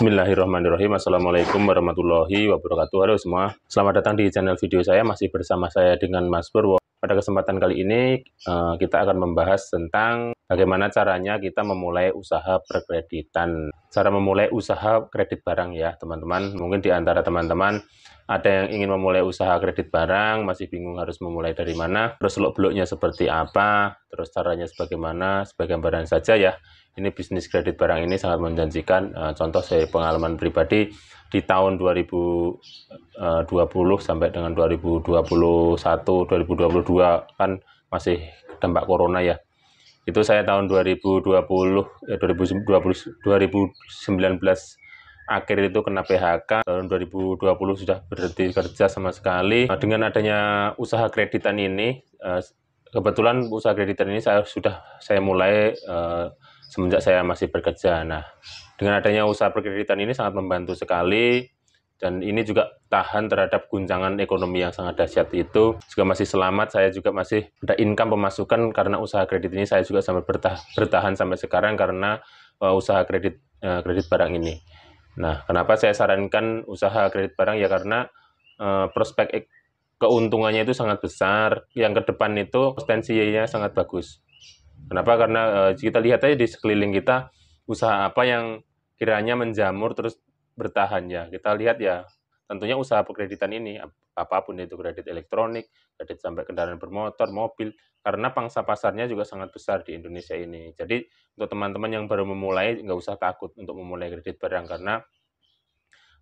Bismillahirrahmanirrahim. Assalamualaikum warahmatullahi wabarakatuh. Halo semua, selamat datang di channel video saya. Masih bersama saya dengan Mas Purwo. Pada kesempatan kali ini kita akan membahas tentang bagaimana caranya kita memulai usaha perkreditan. Cara memulai usaha kredit barang ya teman-teman. Mungkin di antara teman-teman ada yang ingin memulai usaha kredit barang, masih bingung harus memulai dari mana, terus seluk-beluknya seperti apa, terus caranya sebagaimana, sebagai gambaran saja ya. Ini bisnis kredit barang ini sangat menjanjikan. Contoh saya pengalaman pribadi di tahun 2020 sampai dengan 2021, 2022 kan masih dampak corona ya. Itu saya tahun 2019 akhir itu kena PHK, tahun 2020 sudah berhenti kerja sama sekali. Dengan adanya usaha kreditan ini, kebetulan usaha kreditan ini saya mulai semenjak saya masih bekerja. Nah, dengan adanya usaha perkreditan ini sangat membantu sekali, dan ini juga tahan terhadap guncangan ekonomi yang sangat dahsyat itu. Juga masih selamat, saya juga masih ada income pemasukan karena usaha kredit ini. Saya juga sampai bertahan sampai sekarang karena usaha kredit barang ini. Nah, kenapa saya sarankan usaha kredit barang ya karena prospek keuntungannya itu sangat besar, yang ke depan itu potensinya sangat bagus. Kenapa? Karena kita lihat aja di sekeliling kita, usaha apa yang kiranya menjamur terus bertahan ya. Kita lihat ya, tentunya usaha perkreditan ini, apapun itu, kredit elektronik, kredit sampai kendaraan bermotor, mobil, karena pangsa pasarnya juga sangat besar di Indonesia ini. Jadi untuk teman-teman yang baru memulai, nggak usah takut untuk memulai kredit barang, karena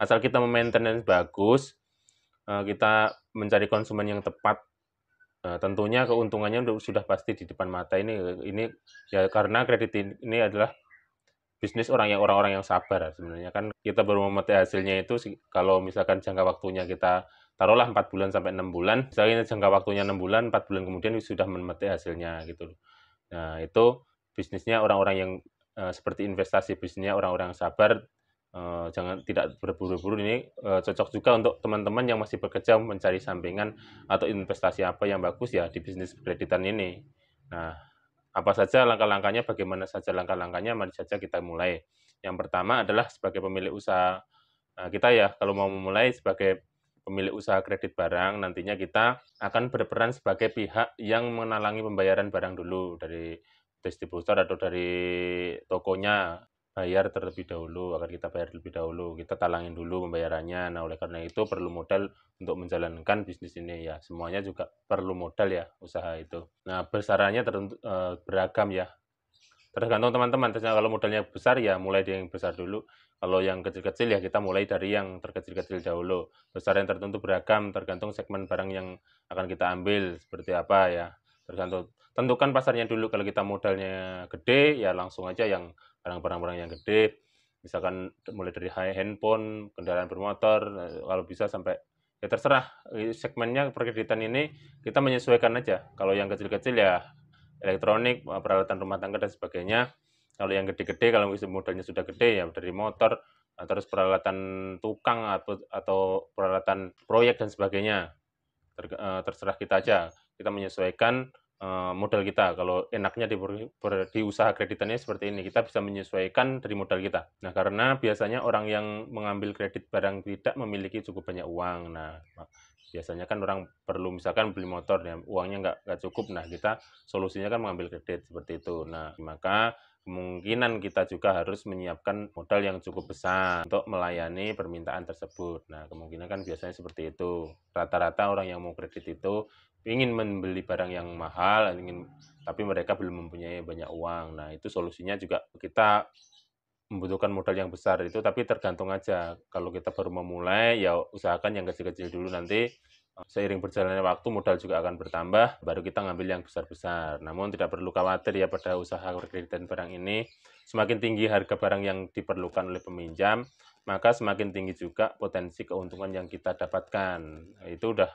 asal kita memaintenance bagus, kita mencari konsumen yang tepat, tentunya keuntungannya sudah pasti di depan mata. Ini ya karena kredit ini adalah bisnis orang-orang yang sabar sebenarnya. Kan kita baru memetik hasilnya itu kalau misalkan jangka waktunya kita taruhlah 4 bulan sampai 6 bulan, misalnya jangka waktunya 6 bulan, 4 bulan kemudian sudah memetik hasilnya gitu. Nah, itu bisnisnya orang-orang yang seperti investasi, bisnisnya orang-orang sabar. Jangan tidak berburu-buru. Ini cocok juga untuk teman-teman yang masih bekerja mencari sampingan atau investasi apa yang bagus ya di bisnis kreditan ini. Nah, apa saja langkah-langkahnya, bagaimana saja langkah-langkahnya, mari saja kita mulai. Yang pertama adalah sebagai pemilik usaha. Kita ya kalau mau memulai sebagai pemilik usaha kredit barang, nantinya kita akan berperan sebagai pihak yang menalangi pembayaran barang dulu dari distributor atau dari tokonya. Bayar terlebih dahulu, akan kita bayar terlebih dahulu, kita talangin dulu pembayarannya. Nah, oleh karena itu perlu modal untuk menjalankan bisnis ini ya. Semuanya juga perlu modal ya, usaha itu. Nah, besarannya beragam ya. Tergantung teman-teman. Kalau modalnya besar ya mulai dari yang besar dulu. Kalau yang kecil-kecil ya kita mulai dari yang terkecil-kecil dahulu. Besaran tertentu beragam, tergantung segmen barang yang akan kita ambil seperti apa ya. Tergantung. Tentukan pasarnya dulu. Kalau kita modalnya gede ya langsung aja yang barang-barang yang gede. Misalkan mulai dari handphone, kendaraan bermotor, kalau bisa sampai ya terserah segmennya. Perkreditan ini kita menyesuaikan aja. Kalau yang kecil-kecil ya elektronik, peralatan rumah tangga dan sebagainya. Kalau yang gede-gede, kalau modalnya sudah gede ya dari motor, terus peralatan tukang atau peralatan proyek dan sebagainya. Terserah kita aja. Kita menyesuaikan modal kita. Kalau enaknya di usaha kreditannya seperti ini, kita bisa menyesuaikan dari modal kita. Nah, karena biasanya orang yang mengambil kredit barang tidak memiliki cukup banyak uang. Nah, biasanya kan orang perlu misalkan beli motor, ya, uangnya nggak cukup. Nah, kita solusinya kan mengambil kredit seperti itu. Nah, maka kemungkinan kita juga harus menyiapkan modal yang cukup besar untuk melayani permintaan tersebut. Nah, kemungkinan kan biasanya seperti itu. Rata-rata orang yang mau kredit itu ingin membeli barang yang mahal, tapi mereka belum mempunyai banyak uang. Nah, itu solusinya juga kita membutuhkan modal yang besar itu, tapi tergantung aja. Kalau kita baru memulai, ya usahakan yang kecil-kecil dulu, nanti seiring berjalannya waktu modal juga akan bertambah, baru kita ngambil yang besar-besar. Namun tidak perlu khawatir ya pada usaha kreditan barang ini, semakin tinggi harga barang yang diperlukan oleh peminjam, maka semakin tinggi juga potensi keuntungan yang kita dapatkan. Nah, itu udah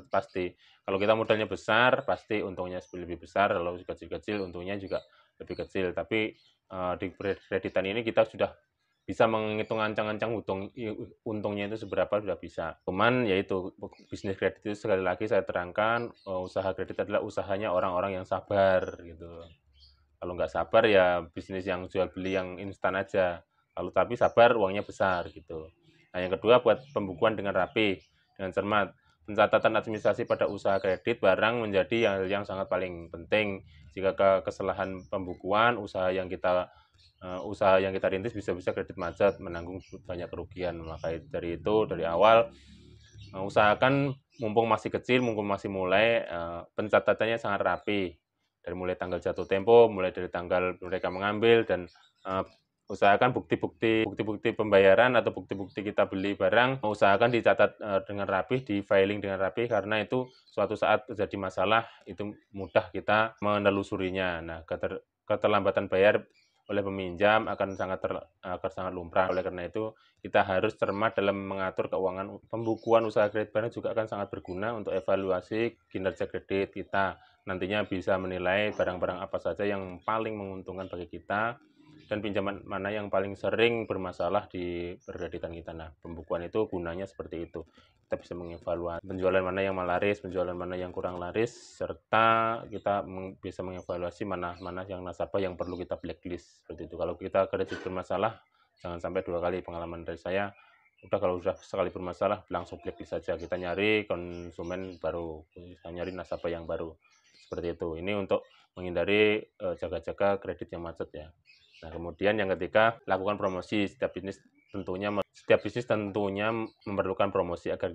pasti. Kalau kita modalnya besar, pasti untungnya lebih besar. Kalau kecil-kecil, untungnya juga lebih kecil. Tapi di kreditan ini kita sudah bisa menghitung ancang-ancang untungnya itu seberapa, sudah bisa. Cuman yaitu bisnis kredit itu sekali lagi saya terangkan, usaha kredit adalah usahanya orang-orang yang sabar gitu. Kalau nggak sabar ya bisnis yang jual beli yang instan aja. Lalu tapi sabar, uangnya besar gitu. Nah, yang kedua buat pembukuan dengan rapi, dengan cermat. Pencatatan administrasi pada usaha kredit barang menjadi hal yang sangat paling penting. Jika kesalahan pembukuan, usaha yang kita rintis bisa-bisa kredit macet, menanggung banyak kerugian. Maka dari itu, dari awal usahakan mumpung masih kecil, mumpung masih mulai, pencatatannya sangat rapi. Dari mulai tanggal jatuh tempo, mulai dari tanggal mereka mengambil, dan usahakan bukti-bukti pembayaran atau bukti-bukti kita beli barang, usahakan dicatat dengan rapi, di-filing dengan rapi, karena itu suatu saat terjadi masalah, itu mudah kita menelusurinya. Nah, keterlambatan bayar oleh peminjam akan sangat lumrah. Oleh karena itu, kita harus cermat dalam mengatur keuangan. Pembukuan usaha kredit barang juga akan sangat berguna untuk evaluasi kinerja kredit kita. Nantinya bisa menilai barang-barang apa saja yang paling menguntungkan bagi kita, dan pinjaman mana yang paling sering bermasalah di perkreditan kita. Nah, pembukuan itu gunanya seperti itu. Kita bisa mengevaluasi penjualan mana yang laris, penjualan mana yang kurang laris, serta kita bisa mengevaluasi mana yang nasabah yang perlu kita blacklist. Seperti itu. Kalau kita kredit bermasalah, jangan sampai 2 kali. Pengalaman dari saya, kalau sudah sekali bermasalah, langsung blacklist saja. Kita nyari konsumen baru, kita nyari nasabah yang baru. Seperti itu. Ini untuk menghindari jaga-jaga kredit yang macet ya. Nah, kemudian yang ketiga, lakukan promosi. Setiap bisnis tentunya memerlukan promosi agar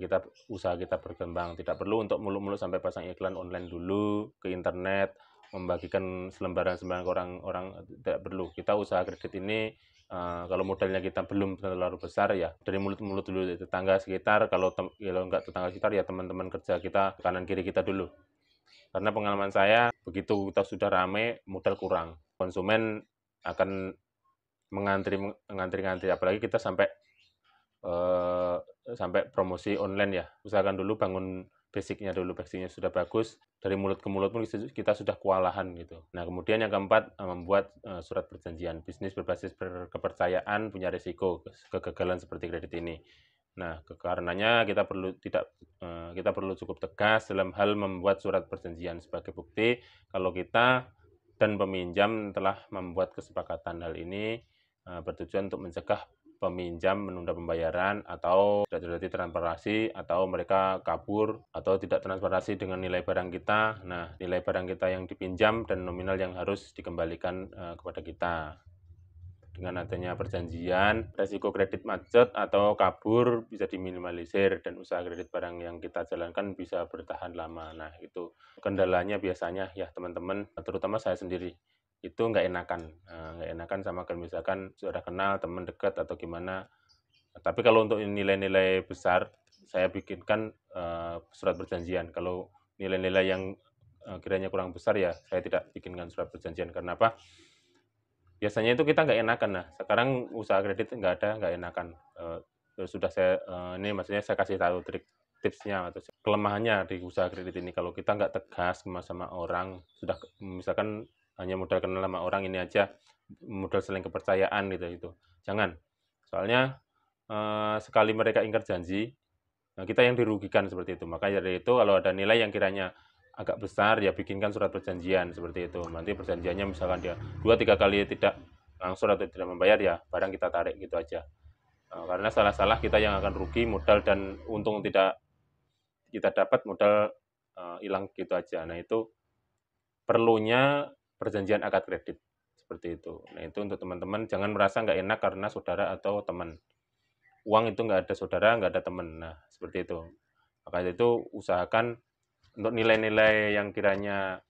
usaha kita berkembang. Tidak perlu untuk muluk-muluk sampai pasang iklan online dulu ke internet, membagikan selembaran-selembaran orang, tidak perlu. Kita usaha kredit ini, kalau modalnya kita belum terlalu besar ya, dari mulut-mulut dulu, tetangga sekitar, kalau nggak tetangga sekitar ya teman-teman kerja kita, kanan kiri kita dulu. Karena pengalaman saya, begitu kita sudah rame, modal kurang. Konsumen akan mengantri, apalagi kita sampai promosi online ya. Usahakan dulu bangun basicnya sudah bagus, dari mulut ke mulut pun kita sudah kewalahan gitu. Nah, kemudian yang keempat, membuat surat perjanjian. Bisnis berbasis kepercayaan punya risiko kegagalan seperti kredit ini. Nah, karenanya kita perlu cukup tegas dalam hal membuat surat perjanjian sebagai bukti kalau kita dan peminjam telah membuat kesepakatan. Hal ini bertujuan untuk mencegah peminjam menunda pembayaran atau tidak terjadi transparansi, atau mereka kabur atau tidak transparansi dengan nilai barang kita. Nah, nilai barang kita yang dipinjam dan nominal yang harus dikembalikan kepada kita. Dengan adanya perjanjian, resiko kredit macet atau kabur bisa diminimalisir, dan usaha kredit barang yang kita jalankan bisa bertahan lama. Nah, itu kendalanya biasanya ya teman-teman, terutama saya sendiri, itu nggak enakan sama kalau misalkan sudah kenal, teman dekat atau gimana. Tapi kalau untuk nilai-nilai besar, saya bikinkan surat perjanjian. Kalau nilai-nilai yang kiranya kurang besar ya, saya tidak bikinkan surat perjanjian. Karena apa? Biasanya itu kita nggak enakan. Nah, sekarang usaha kredit nggak enakan. Sudah ini maksudnya saya kasih tahu tipsnya atau kelemahannya di usaha kredit ini. Kalau kita nggak tegas sama orang, sudah misalkan hanya modal kenal sama orang ini aja, modal saling kepercayaan gitu. Jangan. Soalnya sekali mereka ingkar janji, nah kita yang dirugikan seperti itu. Maka dari itu kalau ada nilai yang kiranya agak besar ya bikinkan surat perjanjian seperti itu. Nanti perjanjiannya misalkan dia 2-3 kali tidak langsung atau tidak membayar, ya barang kita tarik gitu aja. Karena salah-salah kita yang akan rugi, modal dan untung tidak kita dapat, modal hilang gitu aja. Nah, itu perlunya perjanjian akad kredit seperti itu. Nah, itu untuk teman-teman jangan merasa nggak enak karena saudara atau teman. Uang itu nggak ada saudara, nggak ada teman. Nah, seperti itu. Maka itu usahakan untuk nilai-nilai yang kiranya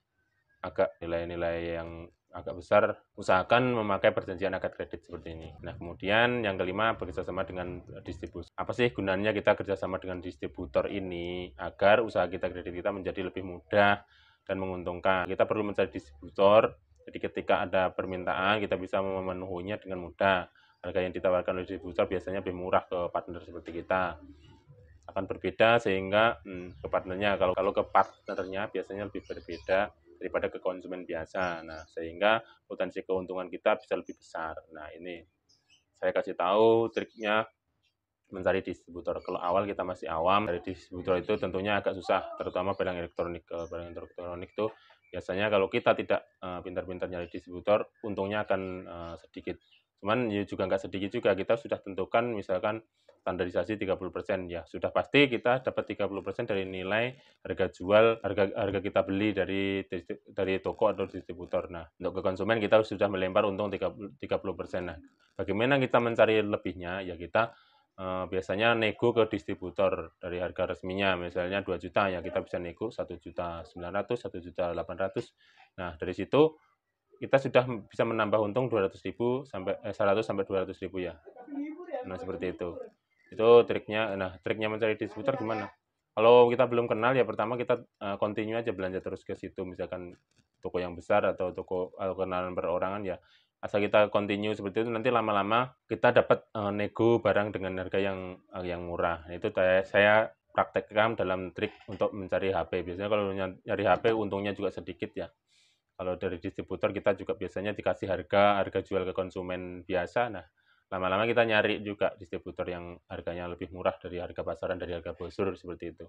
nilai-nilai yang agak besar, usahakan memakai perjanjian akad kredit seperti ini. Nah, kemudian yang kelima, bekerjasama dengan distributor. Apa sih gunanya kita kerjasama dengan distributor ini? Agar usaha kita, kredit kita menjadi lebih mudah dan menguntungkan. Kita perlu mencari distributor, jadi ketika ada permintaan, kita bisa memenuhinya dengan mudah. Harga yang ditawarkan oleh distributor biasanya lebih murah ke partner seperti kita. Akan berbeda sehingga ke partnernya, kalau ke partnernya biasanya lebih berbeda daripada ke konsumen biasa. Nah, sehingga potensi keuntungan kita bisa lebih besar. Nah, ini saya kasih tahu triknya mencari distributor. Kalau awal kita masih awam, dari distributor itu tentunya agak susah, terutama barang elektronik. Barang elektronik itu biasanya kalau kita tidak pintar-pintar nyari distributor, untungnya akan sedikit. Cuman ya juga nggak sedikit juga, kita sudah tentukan misalkan standarisasi 30%, ya sudah pasti kita dapat 30% dari nilai harga jual, harga kita beli dari toko atau distributor. Nah, untuk ke konsumen kita sudah melempar untung 30%. Nah, bagaimana kita mencari lebihnya? Ya kita biasanya nego ke distributor dari harga resminya, misalnya 2 juta, ya kita bisa nego 1.900.000, 1.800.000. Nah, dari situ kita sudah bisa menambah untung 200.000 sampai 100 sampai 200.000 ya. Nah, seperti itu. Itu triknya. Nah, triknya mencari distributor gimana? Kalau kita belum kenal ya pertama kita continue aja belanja terus ke situ, misalkan toko yang besar atau toko kenalan perorangan ya. Asal kita continue seperti itu nanti lama-lama kita dapat nego barang dengan harga yang murah. Nah, itu saya praktekkan dalam trik untuk mencari HP. Biasanya kalau nyari HP untungnya juga sedikit ya. Kalau dari distributor kita juga biasanya dikasih harga jual ke konsumen biasa. Nah, lama-lama kita nyari juga distributor yang harganya lebih murah dari harga pasaran, dari harga brosur seperti itu.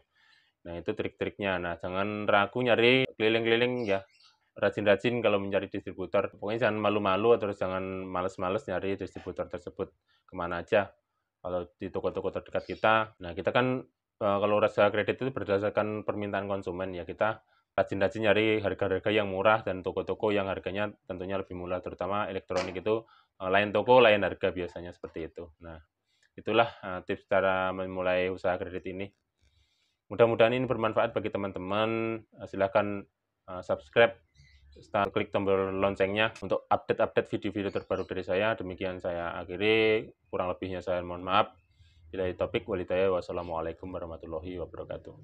Nah, itu trik-triknya. Nah, jangan ragu nyari keliling-keliling ya. Rajin-rajin kalau mencari distributor. Pokoknya jangan malu-malu atau jangan males-males nyari distributor tersebut. Kemana aja. Kalau di toko-toko terdekat kita. Nah, kita kan kalau rasa kredit itu berdasarkan permintaan konsumen ya. Kita rajin-rajin nyari harga-harga yang murah dan toko-toko yang harganya tentunya lebih murah, terutama elektronik itu lain toko lain harga biasanya seperti itu. Nah, itulah tips cara memulai usaha kredit ini. Mudah-mudahan ini bermanfaat bagi teman-teman. Silahkan subscribe, klik tombol loncengnya untuk update-update video-video terbaru dari saya. Demikian saya akhiri, kurang lebihnya saya mohon maaf. Bila topik walidaya, wassalamualaikum warahmatullahi wabarakatuh.